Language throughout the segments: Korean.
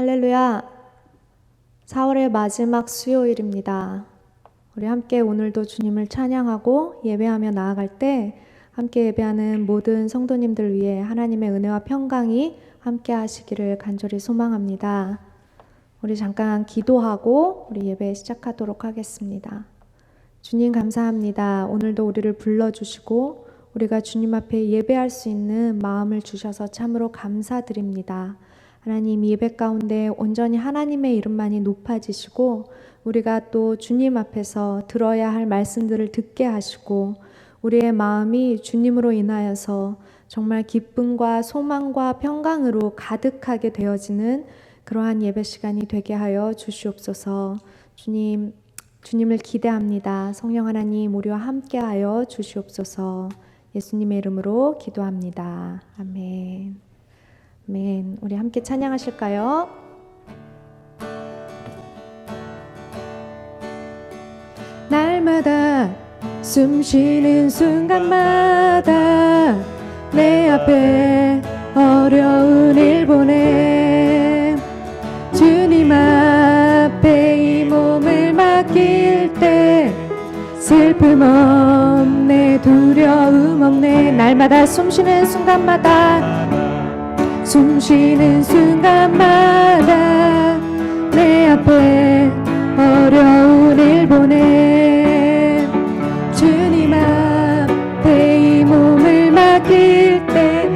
할렐루야. 4월의 마지막 수요일입니다. 우리 함께 오늘도 주님을 찬양하고 예배하며 나아갈 때 함께 예배하는 모든 성도님들 위해 하나님의 은혜와 평강이 함께 하시기를 간절히 소망합니다. 우리 잠깐 기도하고 우리 예배 시작하도록 하겠습니다. 주님 감사합니다. 오늘도 우리를 불러주시고 우리가 주님 앞에 예배할 수 있는 마음을 주셔서 참으로 감사드립니다. 하나님, 예배 가운데 온전히 하나님의 이름만이 높아지시고 우리가 또 주님 앞에서 들어야 할 말씀들을 듣게 하시고 우리의 마음이 주님으로 인하여서 정말 기쁨과 소망과 평강으로 가득하게 되어지는 그러한 예배 시간이 되게 하여 주시옵소서. 주님을 기대합니다. 성령 하나님, 우리와 함께 하여 주시옵소서. 예수님의 이름으로 기도합니다. 아멘. 아멘. 우리 함께 찬양하실까요? 날마다 숨쉬는 순간마다 내 앞에 어려운 일 보내 주님 앞에 이 몸을 맡길 때 슬픔 없네, 두려움 없네. 날마다 숨쉬는 순간마다 숨쉬는 순간마다 내 앞에 어려운 일 보내 주님 앞에 이 몸을 맡길 때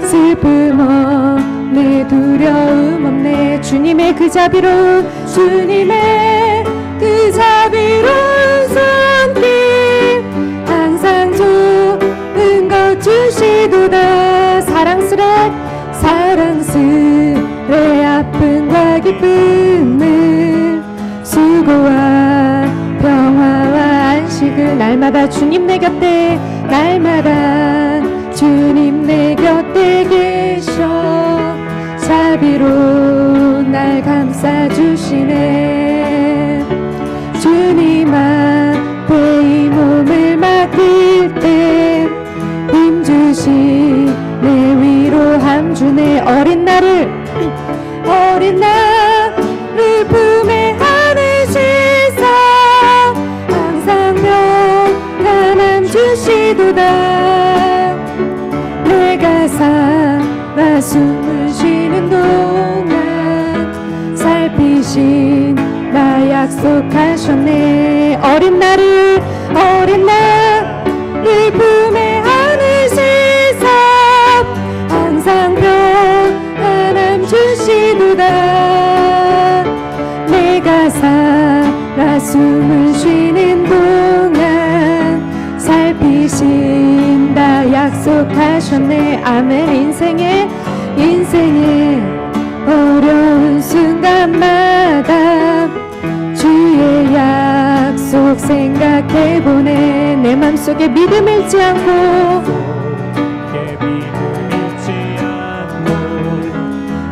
슬픔 없네, 두려움 없네. 주님의 그 자비로운 손길 항상 좋은 것 주시도다. 사랑스레 아픔과 기쁨을 수고와 평화와 안식을 날마다 주님 내 곁에 계셔 자비로 날 감싸주시네. 주님 앞에 이 몸을 맡길 때 힘주시네, 위로함 주네. 어린 나를 품에 안으시사 항상 평안함 주시도다. 내가 살아 숨을 쉬는 동안 살피신 나 약속하셨네. 어린 나를 품에 안으시사 항상 평안함 주시도다. 내가 살아 숨을 쉬는 동안 살피신다 약속하셨네. 아멘. 인생의 어려운 순간마다 주의 약속 생각해보네. 내 맘속에 믿음 잃지 않고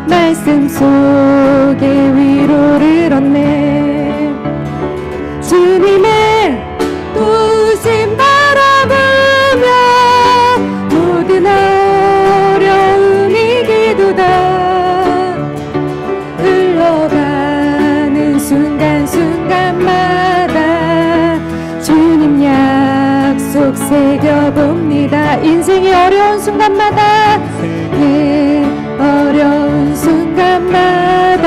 말씀 속에 위로를 얻네. 주님의 도우심 바라보며 모든 어려움 이기도다. 흘러가는 순간순간마다 주님 약속 새겨봅니다. 인생의 어려운 순간마다 어려운 순간마다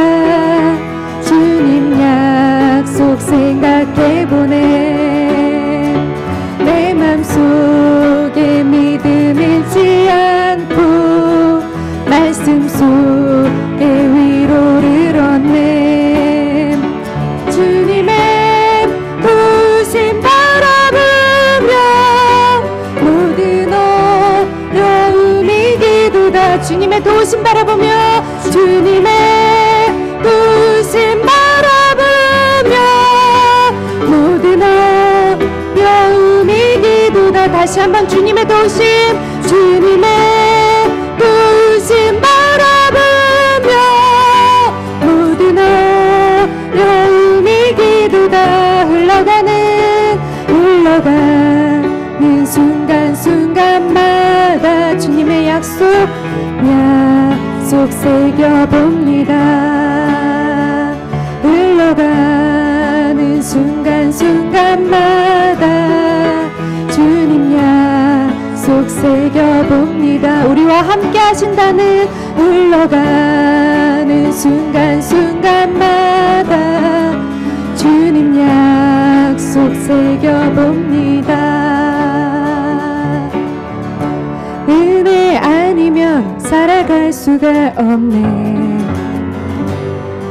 주님 약속 생각해보네. 내 맘속에 믿음 잃지 않고 말씀 속에 위로를 얻네. 주님의 도우심 바라보며 모든 어려움 이기도다. 주님의 도우심 바라보며 모든 어려움 이기도다. 다시 한번 주님의 도우심 바라보며 모든 어려움 이기도다. 흘러가는 순간순간마다 주님의 약속 새겨봅니다. 하신다는 흘러가는 순간순간마다 주님 약속 새겨봅니다. 은혜 아니면 살아갈 수가 없네.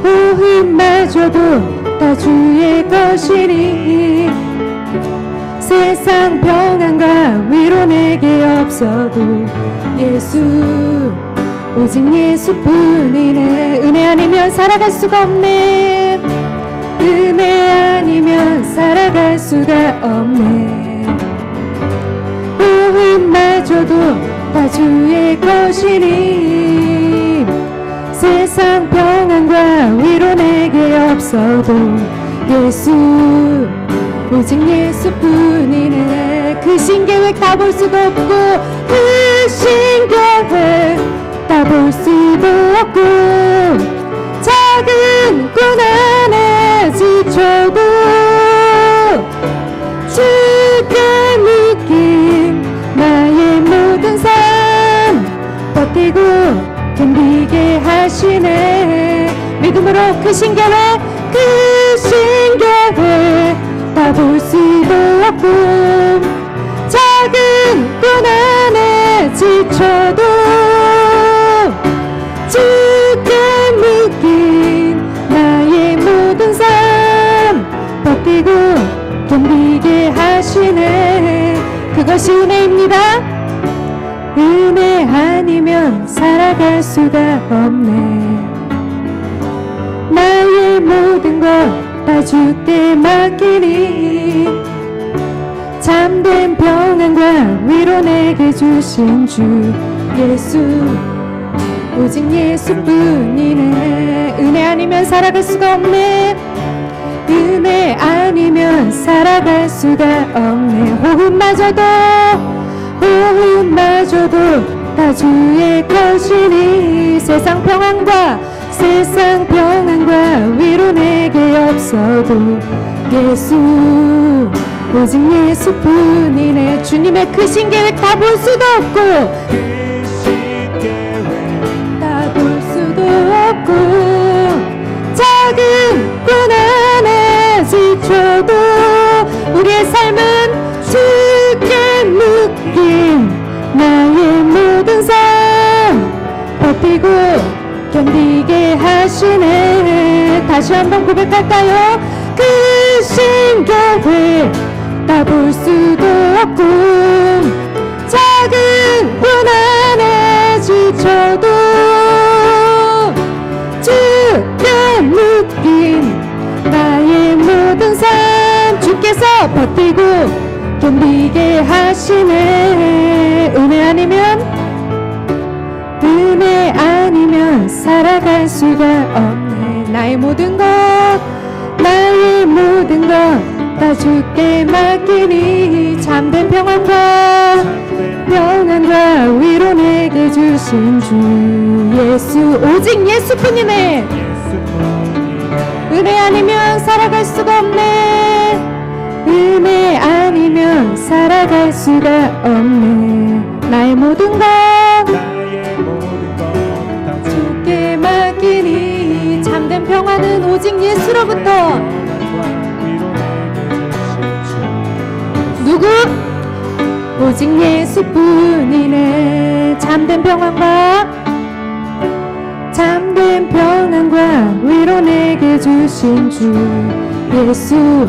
호흡마저도 다 주의 것이니 세상 평안과 위로 내게 없어도 예수 오직 예수뿐이네. 은혜 아니면 살아갈 수가 없네. 은혜 아니면 살아갈 수가 없네. 호흡마저도 다 주의 것이니 세상 평안과 위로 내게 없어도 예수 오직 예수뿐이네. 그 신계획 다 볼 수도 없고 그 신계획 다 볼 수도 없고 작은 꿈 안에 지쳐도 주께 묶인 나의 모든 삶 버티고 견디게 하시네. 믿음으로 그 신계획 다 볼 수도 없고 작은 꿈 안에 지쳐도 주께 묶인 나의 모든 삶 버티고 견디게 하시네. 그것이 은혜입니다. 은혜 아니면 살아갈 수가 없네. 나의 모든 것 다 주께 맡기니 참된 평안과 위로 내게 주신 주 예수 오직 예수뿐이네. 은혜 아니면 살아갈 수가 없네. 은혜 아니면 살아갈 수가 없네. 호흡마저도 다 주의 것이니 세상 평안과 위로 내게 없어도 예수 오직 예수뿐이네. 주님의 크신 계획 다 볼 수도 없고 다 볼 수도 없고 작은 꿈 안에 지쳐도 우리의 삶은 주께 묶인 나의 모든 삶 버티고 견디게 하시네. 다시 한번 고백할까요? 그 신계획 다 볼 수도 없고 작은 꿈 안에 지쳐도 주께 묶인 나의 모든 삶 주께서 버티고 견디게 하시네. 은혜 아니면 살아갈 수가 없네. 나의 모든 것 다 주께 맡기니 참된 평안과 위로 내게 주신 주 예수 오직 예수뿐이네. 은혜 아니면 살아갈 수가 없네. 은혜 아니면 살아갈 수가 없네. 나의 모든 것 주께 맡기니 참된 평안은 오직 예수로부터. 누구? 오직 예수뿐이네. 참된 평안과 위로 내게 주신 주 예수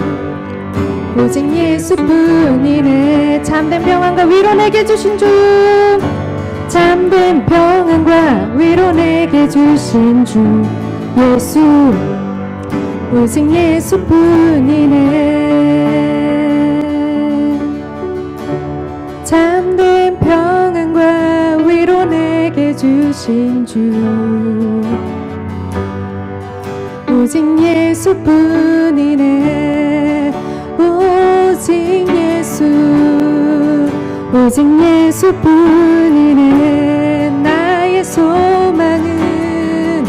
오직 예수뿐이네. 참된 평안과 위로 내게 주신 주 참된 평안과 위로 내게 주신 주 예수 오직 예수뿐이네. 참된 평안과 위로 내게 주신 주 오직 예수뿐이네. 오직 예수뿐이네. 나의 소망은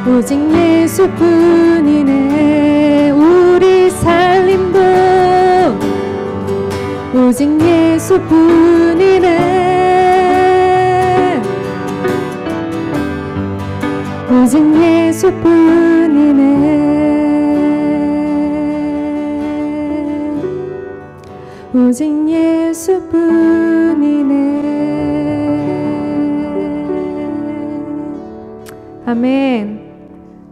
오직 예수뿐이네. 우리 살림도 오직 예수뿐이네. 오직 예수뿐이네. 오직 예수뿐이네. 아멘.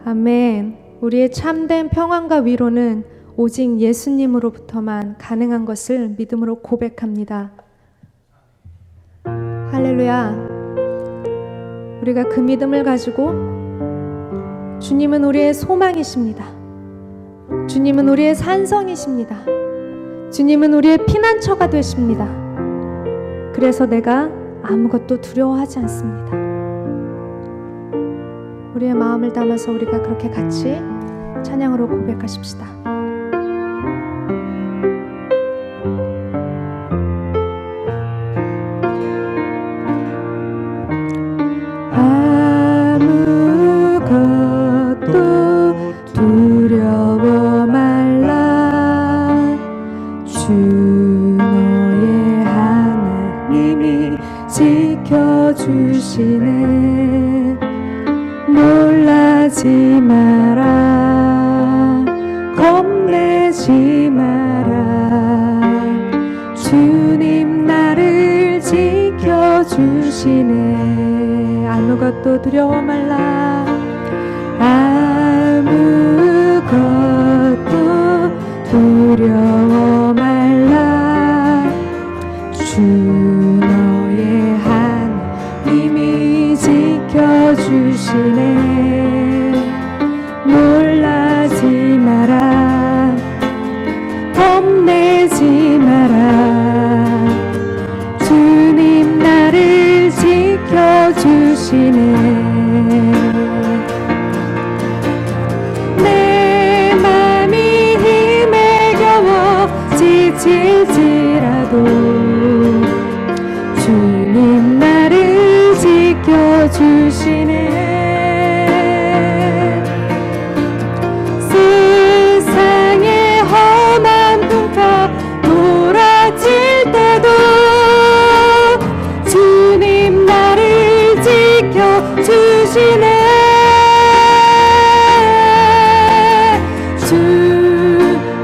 아멘. 우리의 참된 평안과 위로는 오직 예수님으로부터만 가능한 것을 믿음으로 고백합니다. 할렐루야. 우리가 그 믿음을 가지고 주님은 우리의 소망이십니다. 주님은 우리의 산성이십니다. 주님은 우리의 피난처가 되십니다. 그래서 내가 아무것도 두려워하지 않습니다. 우리의 마음을 담아서 우리가 그렇게 같이 찬양으로 고백하십시다. 아무것도 두려워 말라. 주 너의 하나님이 지켜주시네. 놀라지 마라. 겁내지 마라. 주님 나를 지켜주시네. 아무것도 두려워 말라. 아무것도 두려워 말라. 주 너의 하나님이 지켜주시네. 놀라지 마라. 겁내지 마라. 주님 나를 지켜주시네. 내 맘이 힘에 겨워 지칠지라도 주님 나를 지켜주시네. 세상의 험한 풍파 몰아칠 때도 주님 나를 지켜주시네.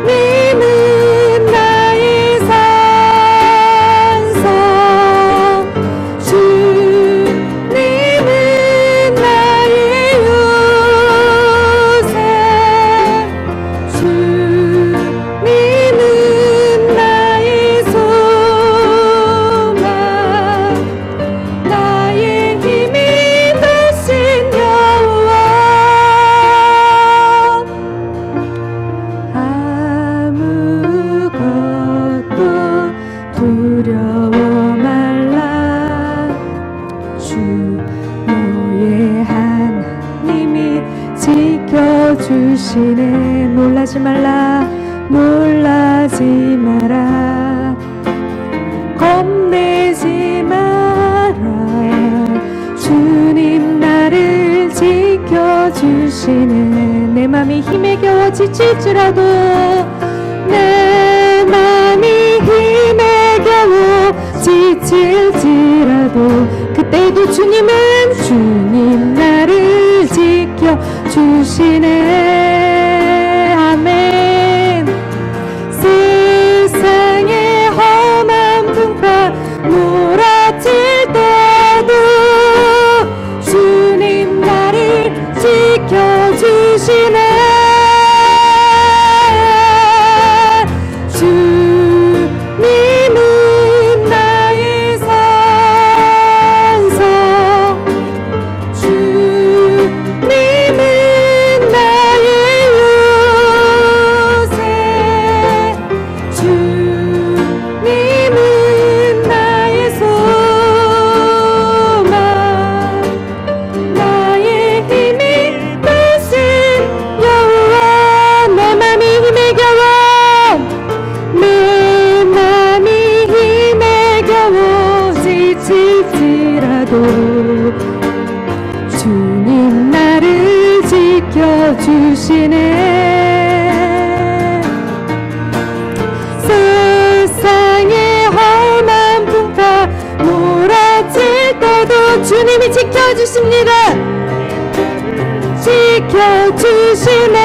주님은 나의 산성, 주님은 나의 요새, 주님은 나의 소망, 나의 힘이 되신 여호와. 아무것도 두려워 말라. 주 너의 하나님이 지켜주시네. 놀라지 말라. 놀라지 마라. 겁내지 마라. 주님 나를 지켜주시네. 내 맘이 힘에 겨워 지칠지라도, 내 맘이 힘에 겨워 지칠지라도, 그때도 주님 나를 지켜주시네. 아멘. 세상의 험한 풍파 몰아칠 때도 주님 나를 지켜주시네. 주님은 나의 산성, 주님은 나의 요새, 주님은 나의 소망, 나의 힘이 되신 여호와. 내 맘이 힘에 겨워, 내 맘이 힘에 겨워 지칠지라도 주님 나를 지켜주시네. 세상의 험한 풍파 몰아칠 때도 주님이 지켜주십니다. 지켜주시네.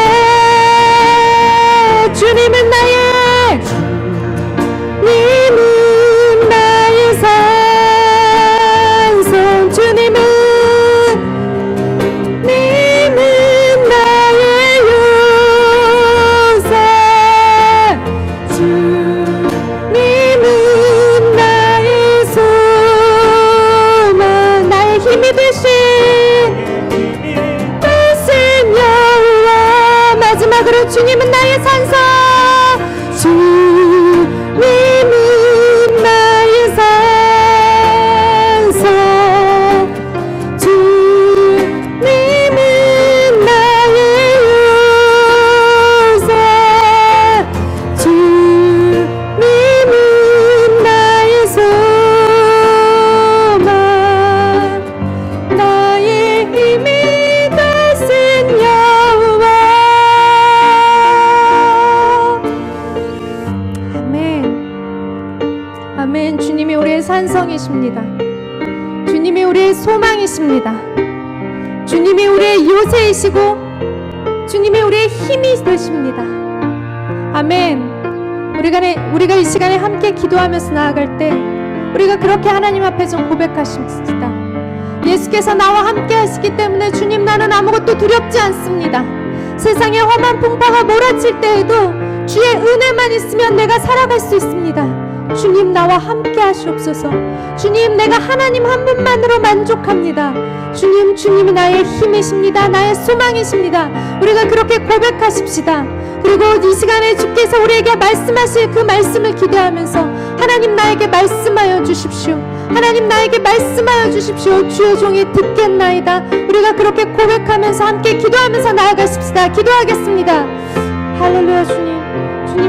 주님은 나의 산성. 주님은 나의 요새. 주님은 나의 소망. 나의 힘이 되신 여호와. 마지막으로 주님은 나의 산성. 주님은 나의 산성. 주님은 나의 요새. 주님은 나의 소망. 나의 힘이 되신 여호와. 아멘. 주님이 우리의 산성이십니다. 주님이 우리의 소망이십니다. 주님이 우리의 요새이시고 주님이 우리의 힘이 되십니다. 아멘. 우리가 이 시간에 함께 기도하면서 나아갈 때 우리가 그렇게 하나님 앞에 좀 고백하십시다. 예수께서 나와 함께 하시기 때문에 주님, 나는 아무것도 두렵지 않습니다. 세상에 험한 풍파가 몰아칠 때에도 주의 은혜만 있으면 내가 살아갈 수 있습니다. 주님, 나와 함께 하시옵소서. 주님, 내가 하나님 한 분만으로 만족합니다. 주님이 나의 힘이십니다. 나의 소망이십니다. 우리가 그렇게 고백하십시다. 그리고 이 시간에 주께서 우리에게 말씀하실 그 말씀을 기대하면서 하나님, 나에게 말씀하여 주십시오. 하나님, 나에게 말씀하여 주십시오. 주의 종이 듣겠나이다. 우리가 그렇게 고백하면서 함께 기도하면서 나아가십시다. 기도하겠습니다. 할렐루야. 주님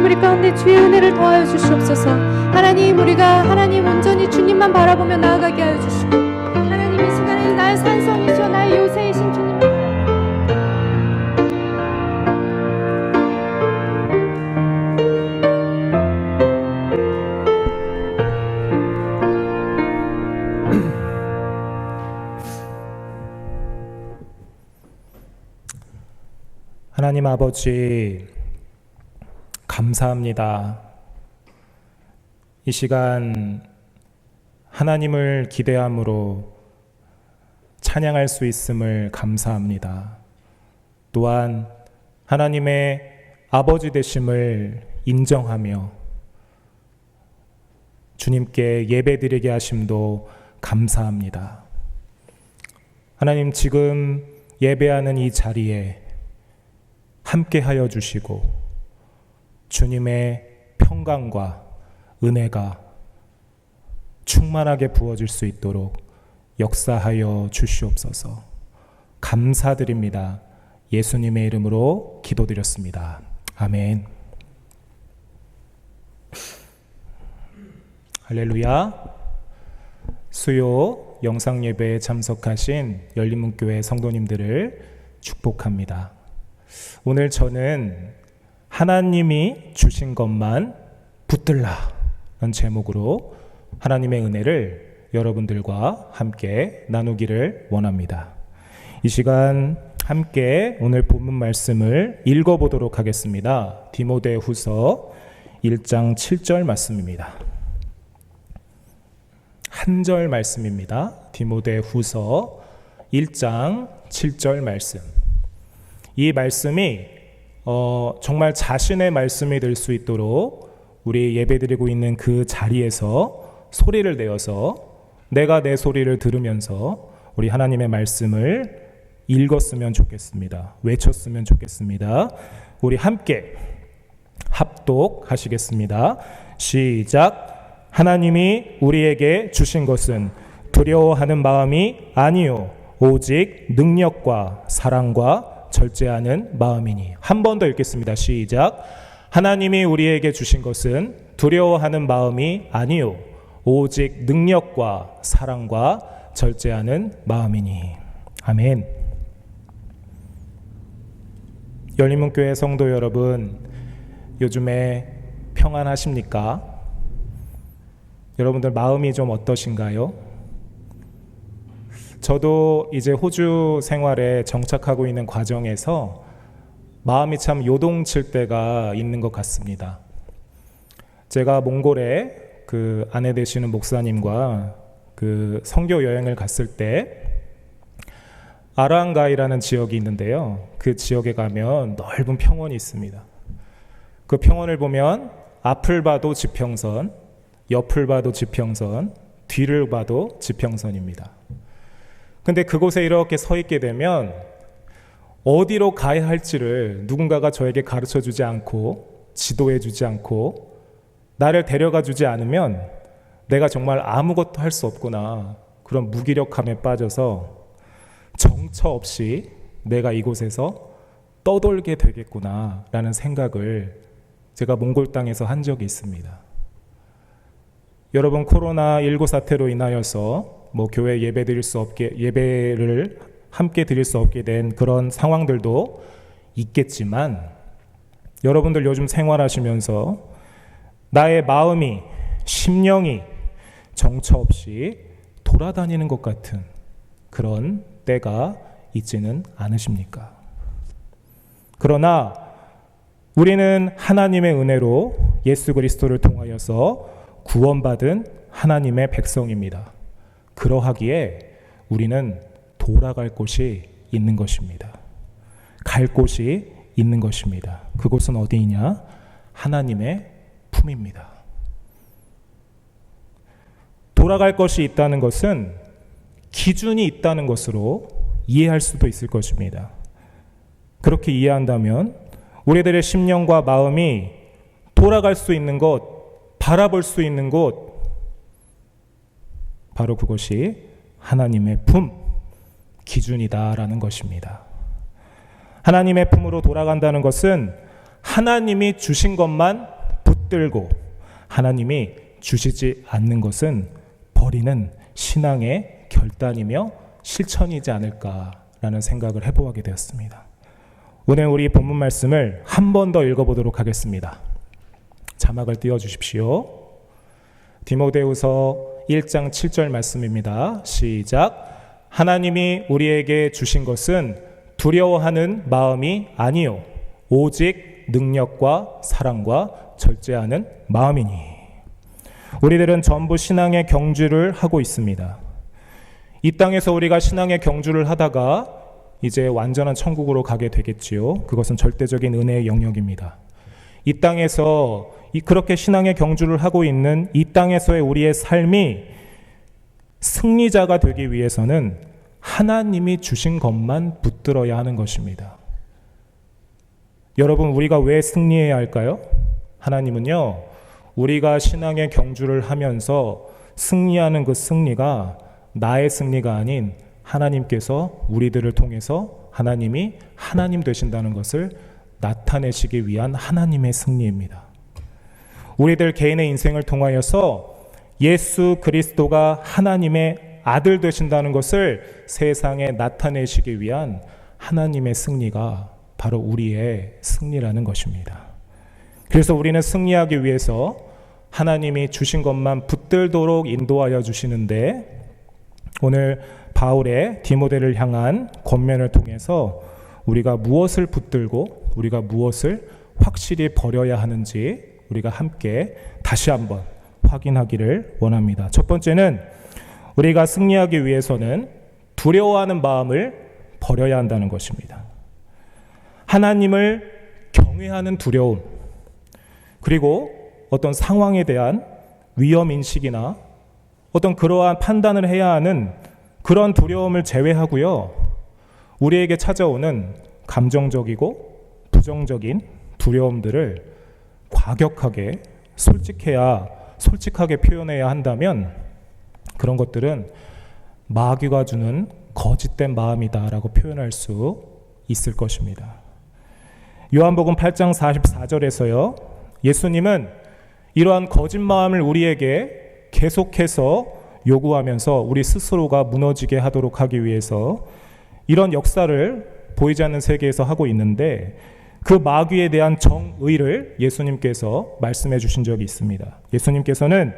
우리 가운데 주의 은혜를 더하여 주시옵소서. 하나님, 우리가 하나님 온전히 주님만 바라보며 나아가게 하여 주시고, 하나님 이 시간에 나의 산성이시오 나의 요새이신 주님, 하나님 아버지, 감사합니다. 이 시간 하나님을 기대함으로 찬양할 수 있음을 감사합니다. 또한 하나님의 아버지 되심을 인정하며 주님께 예배드리게 하심도 감사합니다. 하나님, 지금 예배하는 이 자리에 함께하여 주시고 주님의 평강과 은혜가 충만하게 부어질 수 있도록 역사하여 주시옵소서. 감사드립니다. 예수님의 이름으로 기도드렸습니다. 아멘. 할렐루야. 수요 영상 예배에 참석하신 열린문교회 성도님들을 축복합니다. 오늘 저는 하나님이 주신 것만 붙들라 라는 제목으로 하나님의 은혜를 여러분들과 함께 나누기를 원합니다. 이 시간 함께 오늘 본문 말씀을 읽어보도록 하겠습니다. 디모데후서 1장 7절 말씀입니다. 한 절 말씀입니다. 디모데후서 1장 7절 말씀. 이 말씀이 정말 자신의 말씀이 될 수 있도록 우리 예배드리고 있는 그 자리에서 소리를 내어서 내가 내 소리를 들으면서 우리 하나님의 말씀을 읽었으면 좋겠습니다. 외쳤으면 좋겠습니다. 우리 함께 합독하시겠습니다. 시작. 하나님이 우리에게 주신 것은 두려워하는 마음이 아니요 오직 능력과 사랑과 절제하는 마음이니. 한 번 더 읽겠습니다. 시작. 하나님이 우리에게 주신 것은 두려워하는 마음이 아니요 오직 능력과 사랑과 절제하는 마음이니. 아멘. 열린문교회 성도 여러분, 요즘에 평안하십니까? 여러분들 마음이 좀 어떠신가요? 저도 이제 호주 생활에 정착하고 있는 과정에서 마음이 참 요동칠 때가 있는 것 같습니다. 제가 몽골에 그 아내 되시는 목사님과 그 선교 여행을 갔을 때 아랑가이라는 지역이 있는데요. 그 지역에 가면 넓은 평원이 있습니다. 그 평원을 보면 앞을 봐도 지평선, 옆을 봐도 지평선, 뒤를 봐도 지평선입니다. 근데 그곳에 이렇게 서 있게 되면 어디로 가야 할지를 누군가가 저에게 가르쳐 주지 않고 지도해 주지 않고 나를 데려가 주지 않으면 내가 정말 아무것도 할 수 없구나, 그런 무기력함에 빠져서 정처 없이 내가 이곳에서 떠돌게 되겠구나 라는 생각을 제가 몽골 땅에서 한 적이 있습니다. 여러분, 코로나19 사태로 인하여서 교회 예배를 함께 드릴 수 없게 된 그런 상황들도 있겠지만, 여러분들 요즘 생활하시면서 나의 마음이, 심령이 정처 없이 돌아다니는 것 같은 그런 때가 있지는 않으십니까? 그러나 우리는 하나님의 은혜로 예수 그리스도를 통하여서 구원받은 하나님의 백성입니다. 그러하기에 우리는 돌아갈 곳이 있는 것입니다. 갈 곳이 있는 것입니다. 그곳은 어디이냐? 하나님의 품입니다. 돌아갈 것이 있다는 것은 기준이 있다는 것으로 이해할 수도 있을 것입니다. 그렇게 이해한다면 우리들의 심령과 마음이 돌아갈 수 있는 곳, 바라볼 수 있는 곳, 바로 그것이 하나님의 품, 기준이다라는 것입니다. 하나님의 품으로 돌아간다는 것은 하나님이 주신 것만 붙들고 하나님이 주시지 않는 것은 버리는 신앙의 결단이며 실천이지 않을까라는 생각을 해보게 되었습니다. 오늘 우리 본문 말씀을 한 번 더 읽어보도록 하겠습니다. 자막을 띄워주십시오. 디모데후서 1장 7절 말씀입니다. 시작. 하나님이 우리에게 주신 것은 두려워하는 마음이 아니요 오직 능력과 사랑과 절제하는 마음이니. 우리들은 전부 신앙의 경주를 하고 있습니다. 이 땅에서 우리가 신앙의 경주를 하다가 이제 완전한 천국으로 가게 되겠지요. 그것은 절대적인 은혜의 영역입니다. 이 땅에서 그렇게 신앙의 경주를 하고 있는 이 땅에서의 우리의 삶이 승리자가 되기 위해서는 하나님이 주신 것만 붙들어야 하는 것입니다. 여러분, 우리가 왜 승리해야 할까요? 하나님은요, 우리가 신앙의 경주를 하면서 승리하는 그 승리가 나의 승리가 아닌 하나님께서 우리들을 통해서 하나님이 하나님 되신다는 것을 나타내시기 위한 하나님의 승리입니다. 우리들 개인의 인생을 통하여서 예수 그리스도가 하나님의 아들 되신다는 것을 세상에 나타내시기 위한 하나님의 승리가 바로 우리의 승리라는 것입니다. 그래서 우리는 승리하기 위해서 하나님이 주신 것만 붙들도록 인도하여 주시는데, 오늘 바울의 디모데를 향한 권면을 통해서 우리가 무엇을 붙들고 우리가 무엇을 확실히 버려야 하는지 우리가 함께 다시 한번 확인하기를 원합니다. 첫 번째는 우리가 승리하기 위해서는 두려워하는 마음을 버려야 한다는 것입니다. 하나님을 경외하는 두려움, 그리고 어떤 상황에 대한 위험인식이나 어떤 그러한 판단을 해야 하는 그런 두려움을 제외하고요, 우리에게 찾아오는 감정적이고 부정적인 두려움들을 과격하게 솔직하게 표현해야 한다면 그런 것들은 마귀가 주는 거짓된 마음이다라고 표현할 수 있을 것입니다. 요한복음 8장 44절에서요, 예수님은 이러한 거짓 마음을 우리에게 계속해서 요구하면서 우리 스스로가 무너지게 하도록 하기 위해서 이런 역사를 보이지 않는 세계에서 하고 있는데, 그 마귀에 대한 정의를 예수님께서 말씀해 주신 적이 있습니다. 예수님께서는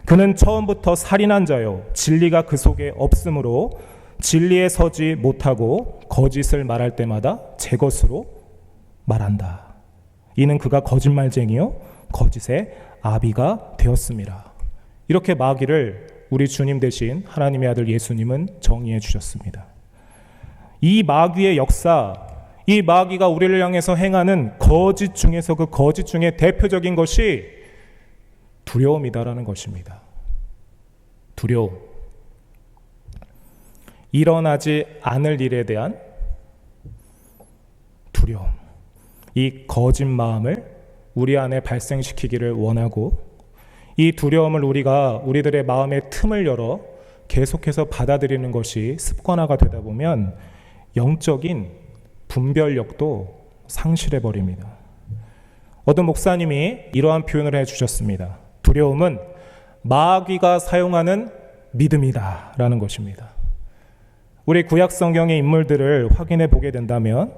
그는 처음부터 살인한 자요 진리가 그 속에 없으므로 진리에 서지 못하고 거짓을 말할 때마다 제 것으로 말한다. 이는 그가 거짓말쟁이요 거짓의 아비가 되었습니다. 이렇게 마귀를 우리 주님 대신 하나님의 아들 예수님은 정의해 주셨습니다. 이 마귀의 역사, 이 마귀가 우리를 향해서 행하는 거짓 중에서 그 거짓 중에 대표적인 것이 두려움이다라는 것입니다. 두려움. 일어나지 않을 일에 대한 두려움. 이 거짓 마음을 우리 안에 발생시키기를 원하고, 이 두려움을 우리들의 마음의 틈을 열어 계속해서 받아들이는 것이 습관화가 되다 보면 영적인 분별력도 상실해버립니다. 어떤 목사님이 이러한 표현을 해주셨습니다. 두려움은 마귀가 사용하는 믿음이다 라는 것입니다. 우리 구약 성경의 인물들을 확인해 보게 된다면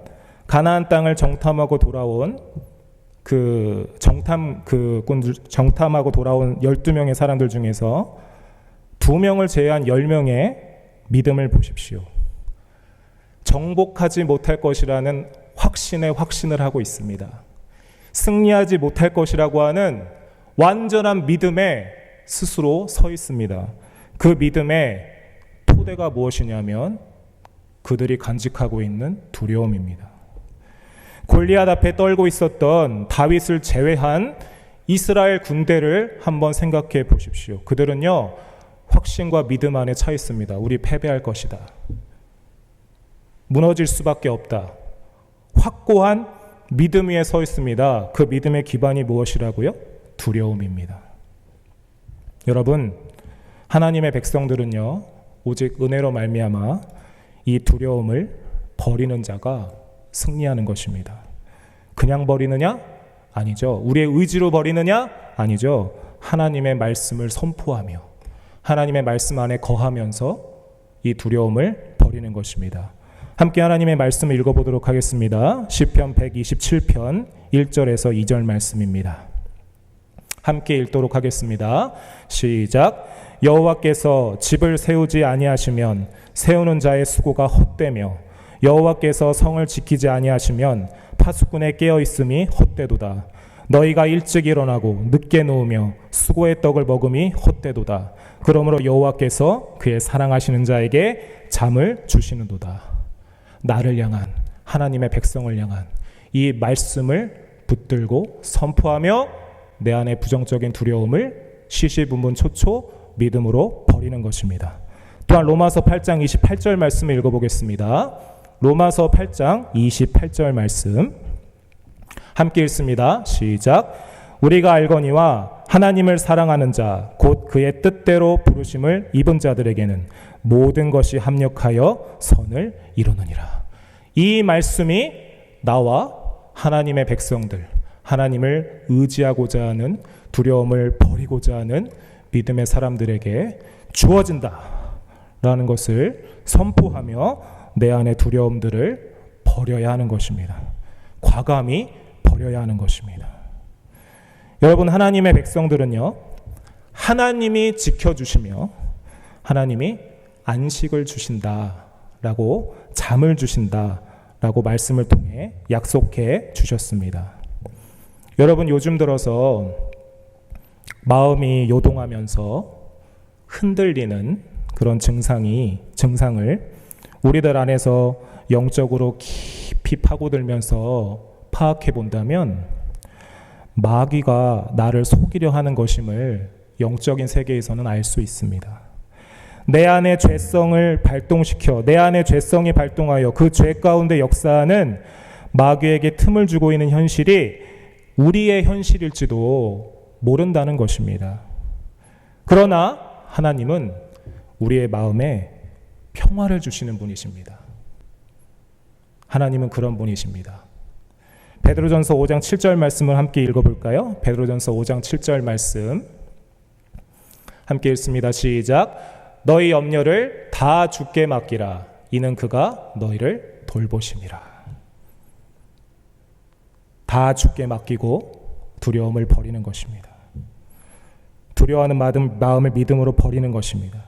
가나안 땅을 정탐하고 돌아온 정탐하고 돌아온 12명의 사람들 중에서 2명을 제외한 10명의 믿음을 보십시오. 정복하지 못할 것이라는 확신에 확신을 하고 있습니다. 승리하지 못할 것이라고 하는 완전한 믿음에 스스로 서 있습니다. 그 믿음의 토대가 무엇이냐면 그들이 간직하고 있는 두려움입니다. 골리앗 앞에 떨고 있었던 다윗을 제외한 이스라엘 군대를 한번 생각해 보십시오. 그들은요, 확신과 믿음 안에 차 있습니다. 우리 패배할 것이다. 무너질 수밖에 없다. 확고한 믿음 위에 서 있습니다. 그 믿음의 기반이 무엇이라고요? 두려움입니다. 여러분, 하나님의 백성들은요, 오직 은혜로 말미암아 이 두려움을 버리는 자가 승리하는 것입니다. 그냥 버리느냐? 아니죠. 우리의 의지로 버리느냐? 아니죠. 하나님의 말씀을 선포하며 하나님의 말씀 안에 거하면서 이 두려움을 버리는 것입니다. 함께 하나님의 말씀을 읽어보도록 하겠습니다. 시편 127편 1절에서 2절 말씀입니다. 함께 읽도록 하겠습니다. 시작. 여호와께서 집을 세우지 아니하시면 세우는 자의 수고가 헛되며 여호와께서 성을 지키지 아니하시면 파수꾼의 깨어 있음이 헛되도다. 너희가 일찍 일어나고 늦게 누우며 수고의 떡을 먹음이 헛되도다. 그러므로 여호와께서 그의 사랑하시는 자에게 잠을 주시는도다. 나를 향한 하나님의 백성을 향한 이 말씀을 붙들고 선포하며 내 안의 부정적인 두려움을 시시분분초초 믿음으로 버리는 것입니다. 또한 로마서 8장 28절 말씀을 읽어보겠습니다. 로마서 8장 28절 말씀 함께 읽습니다. 시작. 우리가 알거니와 하나님을 사랑하는 자 곧 그의 뜻대로 부르심을 입은 자들에게는 모든 것이 합력하여 선을 이루느니라. 이 말씀이 나와 하나님의 백성들, 하나님을 의지하고자 하는, 두려움을 버리고자 하는 믿음의 사람들에게 주어진다라는 것을 선포하며 내 안의 두려움들을 버려야 하는 것입니다. 과감히 버려야 하는 것입니다. 여러분, 하나님의 백성들은요, 하나님이 지켜주시며 하나님이 안식을 주신다라고, 잠을 주신다라고 말씀을 통해 약속해 주셨습니다. 여러분, 요즘 들어서 마음이 요동하면서 흔들리는 그런 증상을 우리들 안에서 영적으로 깊이 파고들면서 파악해 본다면 마귀가 나를 속이려 하는 것임을 영적인 세계에서는 알 수 있습니다. 내 안의 죄성을 발동시켜, 내 안의 죄성이 발동하여 그 죄 가운데 역사하는 마귀에게 틈을 주고 있는 현실이 우리의 현실일지도 모른다는 것입니다. 그러나 하나님은 우리의 마음에 평화를 주시는 분이십니다. 하나님은 그런 분이십니다. 베드로전서 5장 7절 말씀을 함께 읽어볼까요? 베드로전서 5장 7절 말씀 함께 읽습니다. 시작. 너희 염려를 다 주께 맡기라. 이는 그가 너희를 돌보심이라. 다 주께 맡기고 두려움을 버리는 것입니다. 두려워하는 마음을 믿음으로 버리는 것입니다.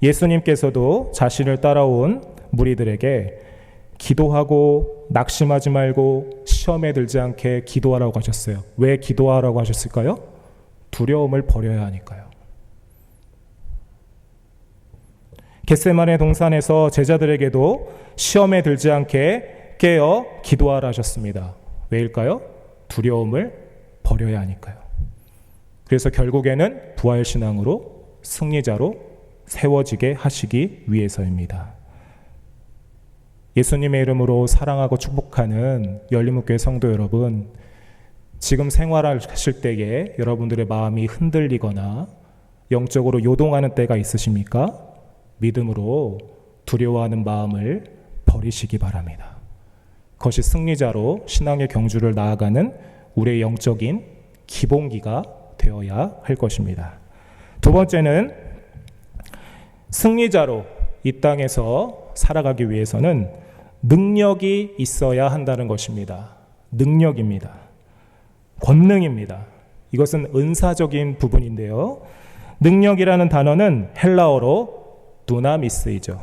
예수님께서도 자신을 따라온 무리들에게 기도하고 낙심하지 말고 시험에 들지 않게 기도하라고 하셨어요. 왜 기도하라고 하셨을까요? 두려움을 버려야 하니까요. 겟세마네 동산에서 제자들에게도 시험에 들지 않게 깨어 기도하라 하셨습니다. 왜일까요? 두려움을 버려야 하니까요. 그래서 결국에는 부활신앙으로 승리자로 세워지게 하시기 위해서입니다. 예수님의 이름으로 사랑하고 축복하는 열린목교회 성도 여러분, 지금 생활하실 때에 여러분들의 마음이 흔들리거나 영적으로 요동하는 때가 있으십니까? 믿음으로 두려워하는 마음을 버리시기 바랍니다. 그것이 승리자로 신앙의 경주를 나아가는 우리의 영적인 기본기가 되어야 할 것입니다. 두 번째는 승리자로 이 땅에서 살아가기 위해서는 능력이 있어야 한다는 것입니다. 능력입니다. 권능입니다. 이것은 은사적인 부분인데요. 능력이라는 단어는 헬라어로 두나미스이죠.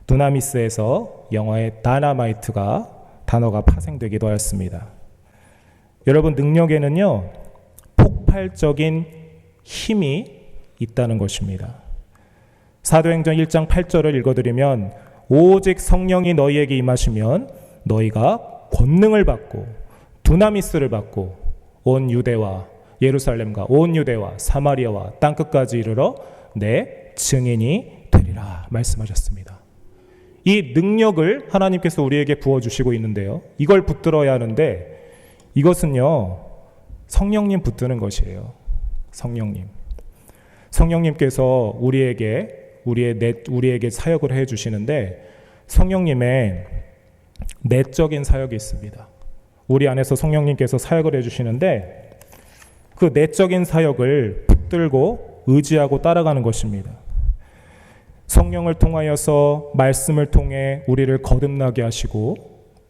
두나미스에서 영어의 다이나마이트가 단어가 파생되기도 하였습니다. 여러분, 능력에는요, 폭발적인 힘이 있다는 것입니다. 사도행전 1장 8절을 읽어드리면 오직 성령이 너희에게 임하시면 너희가 권능을 받고 두나미스를 받고 온 유대와 예루살렘과 온 유대와 사마리아와 땅끝까지 이르러 내 증인이 되리라 말씀하셨습니다. 이 능력을 하나님께서 우리에게 부어주시고 있는데요, 이걸 붙들어야 하는데 이것은요, 성령님 붙드는 것이에요. 성령님께서 우리에게 사역을 해주시는데 성령님의 내적인 사역이 있습니다. 우리 안에서 성령님께서 사역을 해주시는데 그 내적인 사역을 붙들고 의지하고 따라가는 것입니다. 성령을 통하여서 말씀을 통해 우리를 거듭나게 하시고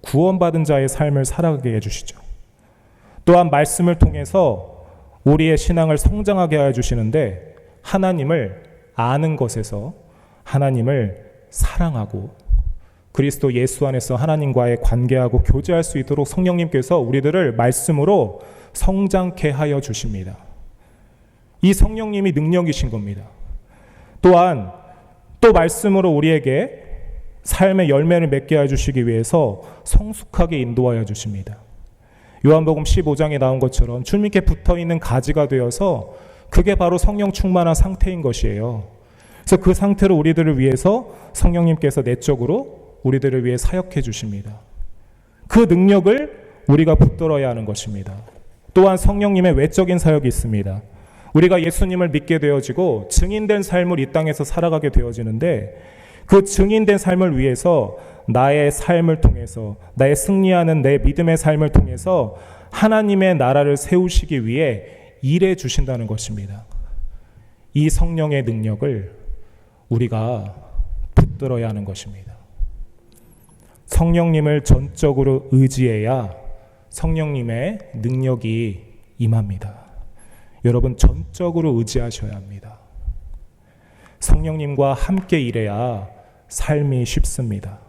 구원받은 자의 삶을 살아가게 해주시죠. 또한 말씀을 통해서 우리의 신앙을 성장하게 해주시는데 하나님을 아는 것에서 하나님을 사랑하고 그리스도 예수 안에서 하나님과의 관계하고 교제할 수 있도록 성령님께서 우리들을 말씀으로 성장케 하여 주십니다. 이 성령님이 능력이신 겁니다. 또한 또 말씀으로 우리에게 삶의 열매를 맺게 해주시기 위해서 성숙하게 인도하여 주십니다. 요한복음 15장에 나온 것처럼 주님께 붙어있는 가지가 되어서 그게 바로 성령 충만한 상태인 것이에요. 그래서 그 상태로 우리들을 위해서 성령님께서 내적으로 우리들을 위해 사역해 주십니다. 그 능력을 우리가 붙들어야 하는 것입니다. 또한 성령님의 외적인 사역이 있습니다. 우리가 예수님을 믿게 되어지고 증인된 삶을 이 땅에서 살아가게 되어지는데 그 증인된 삶을 위해서 나의 삶을 통해서 나의 승리하는 내 믿음의 삶을 통해서 하나님의 나라를 세우시기 위해 일해 주신다는 것입니다. 이 성령의 능력을 우리가 붙들어야 하는 것입니다. 성령님을 전적으로 의지해야 성령님의 능력이 임합니다. 여러분, 전적으로 의지하셔야 합니다. 성령님과 함께 일해야 삶이 쉽습니다.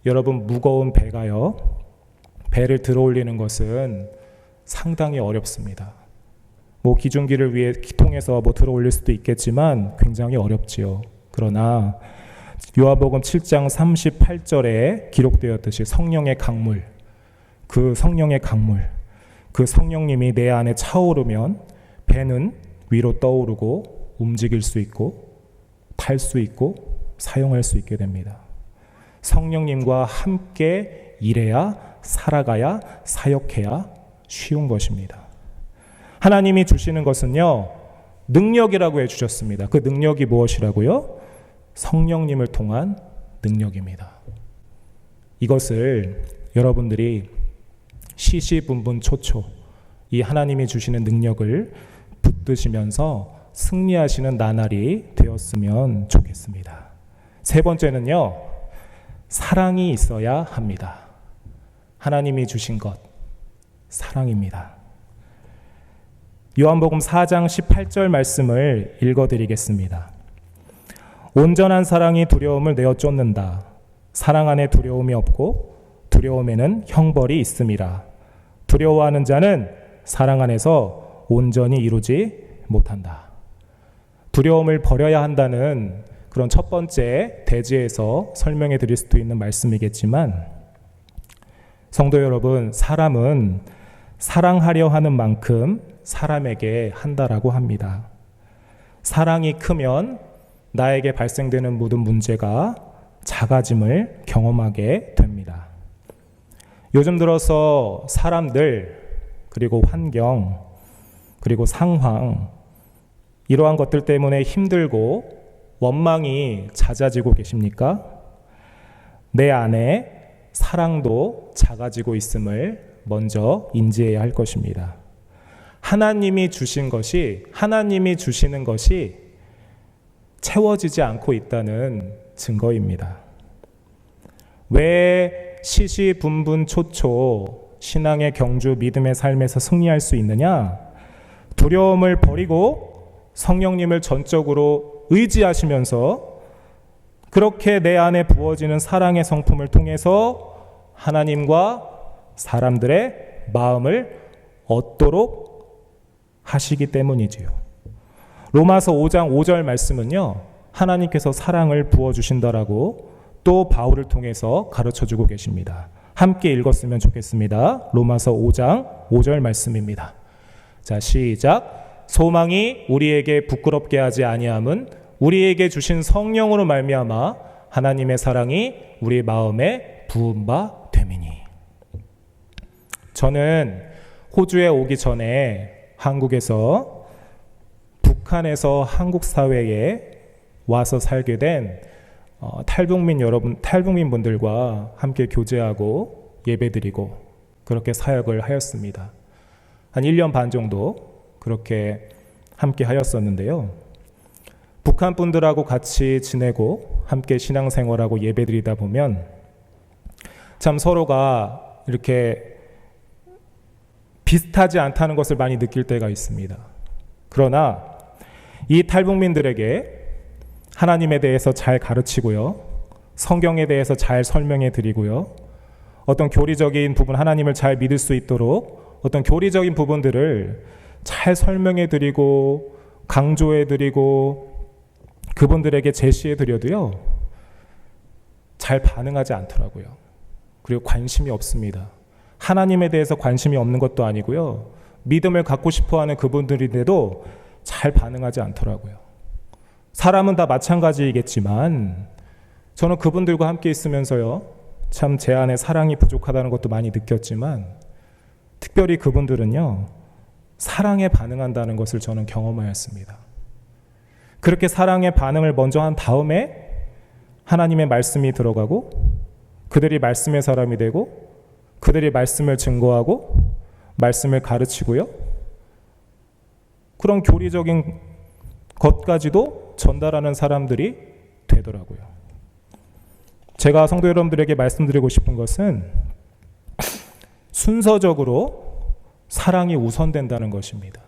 여러분, 무거운 배를 들어올리는 것은 상당히 어렵습니다. 기중기를 통해서 들어올릴 수도 있겠지만 굉장히 어렵지요. 그러나 요한복음 7장 38절에 기록되었듯이 성령의 강물, 그 성령님이 내 안에 차오르면 배는 위로 떠오르고 움직일 수 있고 탈 수 있고 사용할 수 있게 됩니다. 성령님과 함께 일해야 살아가야 사역해야 쉬운 것입니다. 하나님이 주시는 것은요, 능력이라고 해주셨습니다. 그 능력이 무엇이라고요? 성령님을 통한 능력입니다. 이것을 여러분들이 시시분분초초 이 하나님이 주시는 능력을 붙드시면서 승리하시는 나날이 되었으면 좋겠습니다. 세 번째는요, 사랑이 있어야 합니다. 하나님이 주신 것, 사랑입니다. 요한복음 4장 18절 말씀을 읽어드리겠습니다. 온전한 사랑이 두려움을 내어 쫓는다. 사랑 안에 두려움이 없고 두려움에는 형벌이 있음이라. 두려워하는 자는 사랑 안에서 온전히 이루지 못한다. 두려움을 버려야 한다는 그런 첫 번째 대지에서 설명해 드릴 수도 있는 말씀이겠지만, 성도 여러분, 사람은 사랑하려 하는 만큼 사람에게 한다라고 합니다. 사랑이 크면 나에게 발생되는 모든 문제가 작아짐을 경험하게 됩니다. 요즘 들어서 사람들, 그리고 환경, 그리고 상황, 이러한 것들 때문에 힘들고 원망이 잦아지고 계십니까? 내 안에 사랑도 작아지고 있음을 먼저 인지해야 할 것입니다. 하나님이 주시는 것이 채워지지 않고 있다는 증거입니다. 왜 시시분분초초 신앙의 경주, 믿음의 삶에서 승리할 수 있느냐? 두려움을 버리고 성령님을 전적으로 의지하시면서 그렇게 내 안에 부어지는 사랑의 성품을 통해서 하나님과 사람들의 마음을 얻도록 하시기 때문이지요. 로마서 5장 5절 말씀은요, 하나님께서 사랑을 부어주신다라고 또 바울을 통해서 가르쳐주고 계십니다. 함께 읽었으면 좋겠습니다. 로마서 5장 5절 말씀입니다. 자, 시작. 소망이 우리에게 부끄럽게 하지 아니함은 우리에게 주신 성령으로 말미암아 하나님의 사랑이 우리 마음에 부은 바 됨이니. 저는 호주에 오기 전에 한국에서 북한에서 한국 사회에 와서 살게 된 탈북민 분들과 함께 교제하고 예배드리고 그렇게 사역을 하였습니다. 한 1년 반 정도 그렇게 함께 하였었는데요. 북한 분들하고 같이 지내고 함께 신앙생활하고 예배드리다 보면 참 서로가 이렇게 비슷하지 않다는 것을 많이 느낄 때가 있습니다. 그러나 이 탈북민들에게 하나님에 대해서 잘 가르치고요, 성경에 대해서 잘 설명해 드리고요, 어떤 교리적인 부분, 하나님을 잘 믿을 수 있도록 어떤 교리적인 부분들을 잘 설명해 드리고 강조해 드리고 그분들에게 제시해 드려도요, 잘 반응하지 않더라고요. 그리고 관심이 없습니다. 하나님에 대해서 관심이 없는 것도 아니고요, 믿음을 갖고 싶어하는 그분들인데도 잘 반응하지 않더라고요. 사람은 다 마찬가지이겠지만 저는 그분들과 함께 있으면서요, 참 제 안에 사랑이 부족하다는 것도 많이 느꼈지만 특별히 그분들은요, 사랑에 반응한다는 것을 저는 경험하였습니다. 그렇게 사랑의 반응을 먼저 한 다음에 하나님의 말씀이 들어가고 그들이 말씀의 사람이 되고 그들이 말씀을 증거하고 말씀을 가르치고요, 그런 교리적인 것까지도 전달하는 사람들이 되더라고요. 제가 성도 여러분들에게 말씀드리고 싶은 것은 순서적으로 사랑이 우선된다는 것입니다.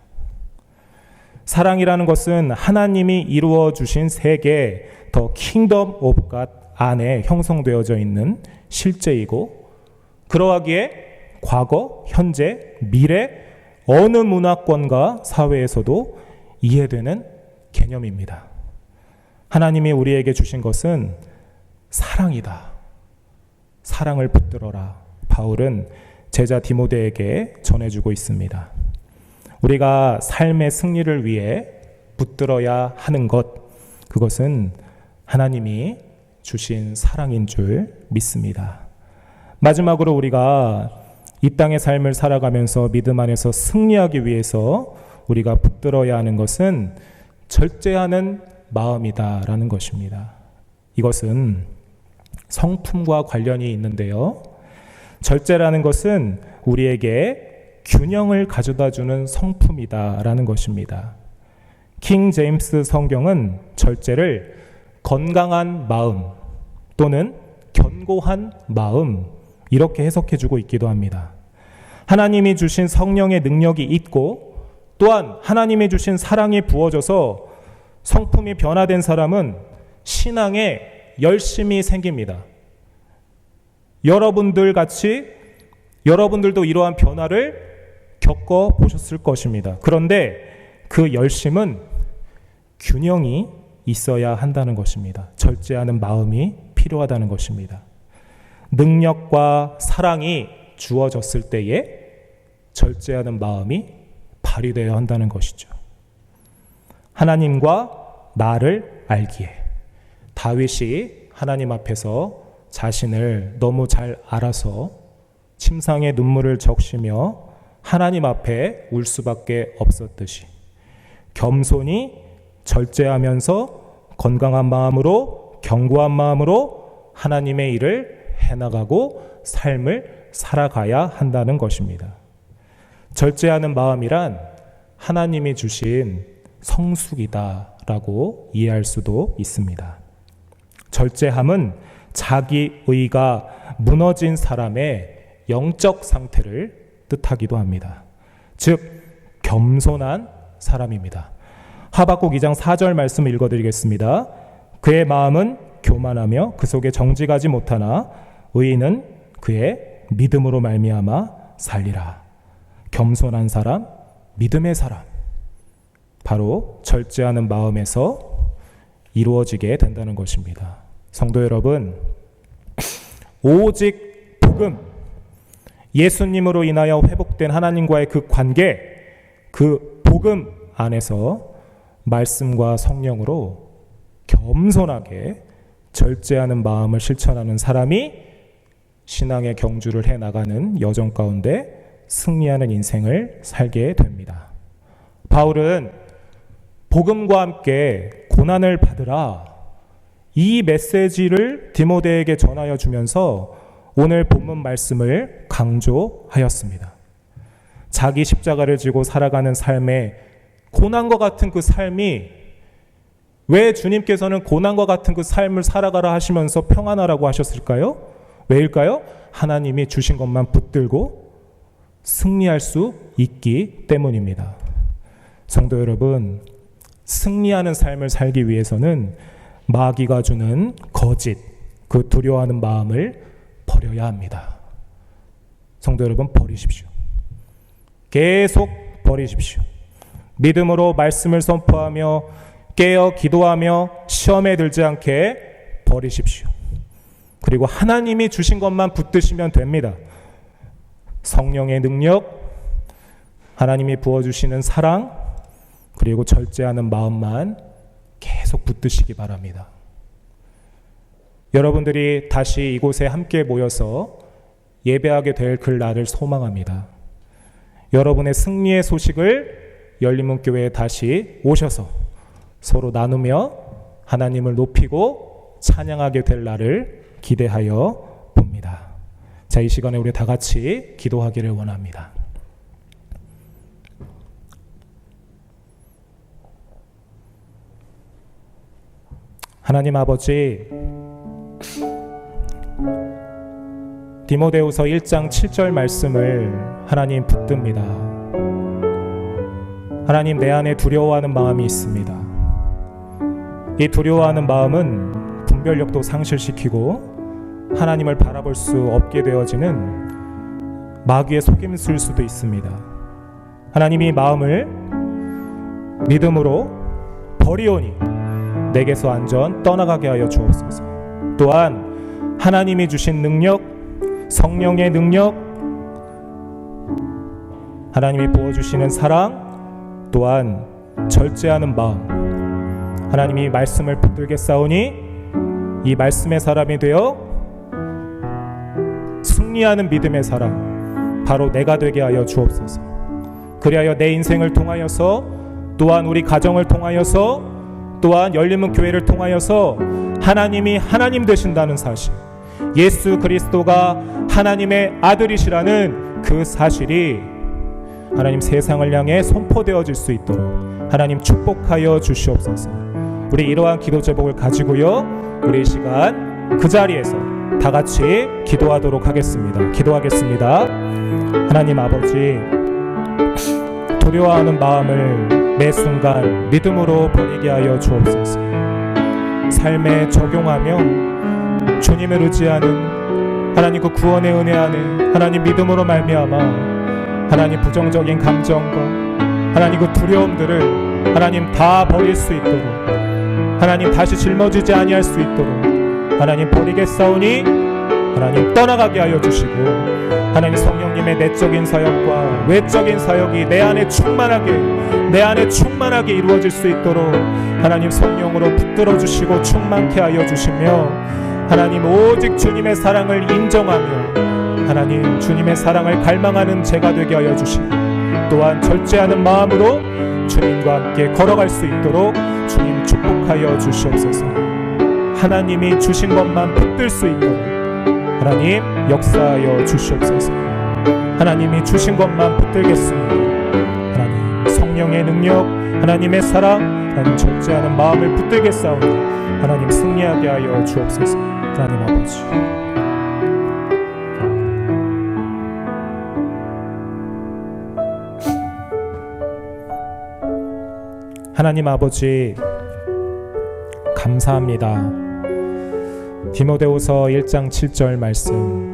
사랑이라는 것은 하나님이 이루어 주신 세계, 더 킹덤 오브 갓 안에 형성되어져 있는 실제이고, 그러하기에 과거, 현재, 미래 어느 문화권과 사회에서도 이해되는 개념입니다. 하나님이 우리에게 주신 것은 사랑이다. 사랑을 붙들어라. 바울은 제자 디모데에게 전해주고 있습니다. 우리가 삶의 승리를 위해 붙들어야 하는 것, 그것은 하나님이 주신 사랑인 줄 믿습니다. 마지막으로 우리가 이 땅의 삶을 살아가면서 믿음 안에서 승리하기 위해서 우리가 붙들어야 하는 것은 절제하는 마음이다라는 것입니다. 이것은 성품과 관련이 있는데요, 절제라는 것은 우리에게 균형을 가져다주는 성품이다라는 것입니다. 킹 제임스 성경은 절제를 건강한 마음 또는 견고한 마음, 이렇게 해석해주고 있기도 합니다. 하나님이 주신 성령의 능력이 있고 또한 하나님이 주신 사랑이 부어져서 성품이 변화된 사람은 신앙에 열심이 생깁니다. 여러분들 같이 여러분들도 이러한 변화를 겪어보셨을 것입니다. 그런데 그 열심은 균형이 있어야 한다는 것입니다. 절제하는 마음이 필요하다는 것입니다. 능력과 사랑이 주어졌을 때에 절제하는 마음이 발휘되어야 한다는 것이죠. 하나님과 나를 알기에 다윗이 하나님 앞에서 자신을 너무 잘 알아서 침상에 눈물을 적시며 하나님 앞에 울 수밖에 없었듯이 겸손히 절제하면서 건강한 마음으로 견고한 마음으로 하나님의 일을 해나가고 삶을 살아가야 한다는 것입니다. 절제하는 마음이란 하나님이 주신 성숙이다라고 이해할 수도 있습니다. 절제함은 자기의가 무너진 사람의 영적 상태를 뜻하기도 합니다. 즉 겸손한 사람입니다. 하박국 2장 4절 말씀을 읽어드리겠습니다. 그의 마음은 교만하며 그 속에 정직하지 못하나 의인은 그의 믿음으로 말미암아 살리라. 겸손한 사람, 믿음의 사람, 바로 절제하는 마음에서 이루어지게 된다는 것입니다. 성도 여러분, 오직 복음, 예수님으로 인하여 회복된 하나님과의 그 관계, 그 복음 안에서 말씀과 성령으로 겸손하게 절제하는 마음을 실천하는 사람이 신앙의 경주를 해나가는 여정 가운데 승리하는 인생을 살게 됩니다. 바울은 복음과 함께 고난을 받으라, 이 메시지를 디모데에게 전하여 주면서 오늘 본문 말씀을 강조하였습니다. 자기 십자가를 지고 살아가는 삶에 고난과 같은 그 삶이, 왜 주님께서는 고난과 같은 그 삶을 살아가라 하시면서 평안하라고 하셨을까요? 왜일까요? 하나님이 주신 것만 붙들고 승리할 수 있기 때문입니다. 성도 여러분, 승리하는 삶을 살기 위해서는 마귀가 주는 거짓, 그 두려워하는 마음을 버려야 합니다. 성도 여러분, 버리십시오. 계속 버리십시오. 믿음으로 말씀을 선포하며 깨어 기도하며 시험에 들지 않게 버리십시오. 그리고 하나님이 주신 것만 붙드시면 됩니다. 성령의 능력, 하나님이 부어주시는 사랑, 그리고 절제하는 마음만 계속 붙드시기 바랍니다. 여러분들이 다시 이곳에 함께 모여서 예배하게 될 그 날을 소망합니다. 여러분의 승리의 소식을 열린문교회에 다시 오셔서 서로 나누며 하나님을 높이고 찬양하게 될 날을 기대하여 봅니다. 자, 이 시간에 우리 다 같이 기도하기를 원합니다. 하나님 아버지, 디모데후서 1장 7절 말씀을 하나님 붙듭니다. 하나님, 내 안에 두려워하는 마음이 있습니다. 이 두려워하는 마음은 분별력도 상실시키고 하나님을 바라볼 수 없게 되어지는 마귀의 속임수일 수도 있습니다. 하나님, 이 마음을 믿음으로 버리오니 내게서 완전 떠나가게 하여 주옵소서. 또한 하나님이 주신 능력, 성령의 능력, 하나님이 부어주시는 사랑, 또한 절제하는 마음, 하나님이 말씀을 붙들겠사오니 이 말씀의 사람이 되어 승리하는 믿음의 사람, 바로 내가 되게 하여 주옵소서. 그리하여 내 인생을 통하여서, 또한 우리 가정을 통하여서, 또한 열린문 교회를 통하여서 하나님이 하나님 되신다는 사실, 예수 그리스도가 하나님의 아들이시라는 그 사실이 하나님 세상을 향해 선포되어질 수 있도록 하나님 축복하여 주시옵소서. 우리 이러한 기도 제목을 가지고요, 우리 이 시간 그 자리에서 다 같이 기도하도록 하겠습니다. 기도하겠습니다. 하나님 아버지, 두려워하는 마음을 매 순간 믿음으로 버리게 하여 주옵소서. 삶에 적용하며 주님을 의지하는 하나님 그 구원의 은혜 안에 하나님 믿음으로 말미암아 하나님 부정적인 감정과 하나님 그 두려움들을 하나님 다 버릴 수 있도록 하나님 다시 짊어지지 아니할 수 있도록 하나님 버리겠사오니 하나님 떠나가게 하여 주시고 하나님 성령님의 내적인 사역과 외적인 사역이 내 안에 충만하게 이루어질 수 있도록 하나님 성령으로 붙들어 주시고 충만케 하여 주시며 하나님 오직 주님의 사랑을 인정하며 하나님 주님의 사랑을 갈망하는 제가 되게 하여 주시고 또한 절제하는 마음으로 주님과 함께 걸어갈 수 있도록 주님 축복하여 주시옵소서. 하나님이 주신 것만 붙들 수 있도록 하나님 역사하여 주시옵소서. 하나님이 주신 것만 붙들겠습니다. 하나님 성령의 능력, 하나님의 사랑, 하나님 절제하는 마음을 붙들겠사오니 하나님 승리하게 하여 주옵소서. 하나님 아버지, 하나님 아버지 감사합니다. 디모데후서 1장 7절 말씀,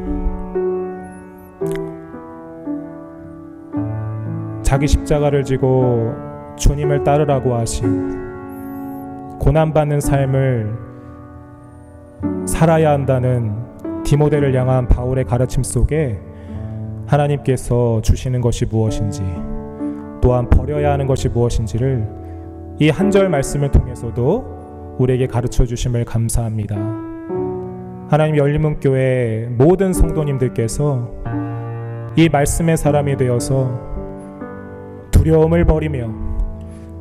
자기 십자가를 지고 주님을 따르라고 하신 고난받는 삶을 살아야 한다는 디모데를 향한 바울의 가르침 속에 하나님께서 주시는 것이 무엇인지 또한 버려야 하는 것이 무엇인지를 이 한 절 말씀을 통해서도 우리에게 가르쳐 주심을 감사합니다. 하나님 열린문교회 모든 성도님들께서 이 말씀의 사람이 되어서 두려움을 버리며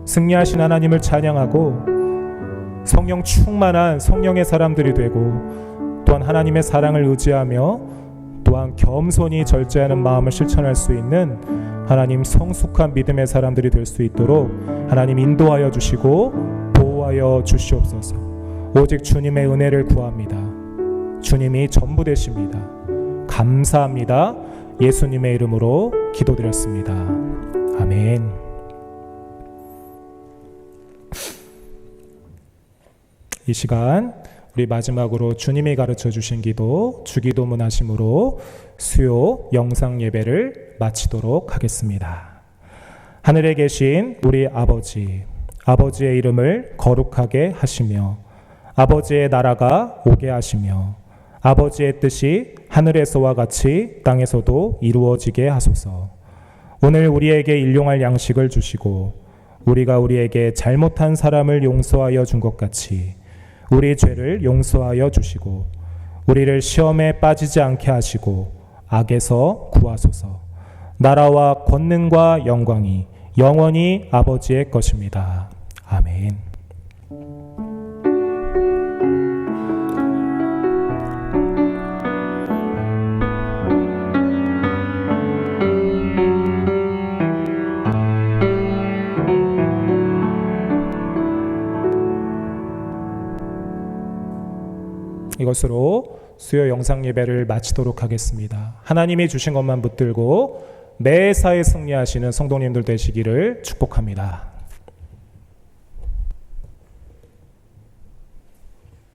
승리하신 하나님을 찬양하고 성령 충만한 성령의 사람들이 되고 또한 하나님의 사랑을 의지하며 또한 겸손히 절제하는 마음을 실천할 수 있는 하나님 성숙한 믿음의 사람들이 될 수 있도록 하나님 인도하여 주시고 보호하여 주시옵소서. 오직 주님의 은혜를 구합니다. 주님이 전부 되십니다. 감사합니다. 예수님의 이름으로 기도드렸습니다. 아멘. 이 시간 우리 마지막으로 주님이 가르쳐 주신 기도, 주기도문 하심으로 수요 영상 예배를 마치도록 하겠습니다. 하늘에 계신 우리 아버지, 아버지의 이름을 거룩하게 하시며 아버지의 나라가 오게 하시며 아버지의 뜻이 하늘에서와 같이 땅에서도 이루어지게 하소서. 오늘 우리에게 일용할 양식을 주시고 우리가 우리에게 잘못한 사람을 용서하여 준 것 같이 우리 죄를 용서하여 주시고 우리를 시험에 빠지지 않게 하시고 악에서 구하소서. 나라와 권능과 영광이 영원히 아버지의 것입니다. 아멘. 이것으로 수요 영상 예배를 마치도록 하겠습니다. 하나님이 주신 것만 붙들고 매사에 승리하시는 성도님들 되시기를 축복합니다.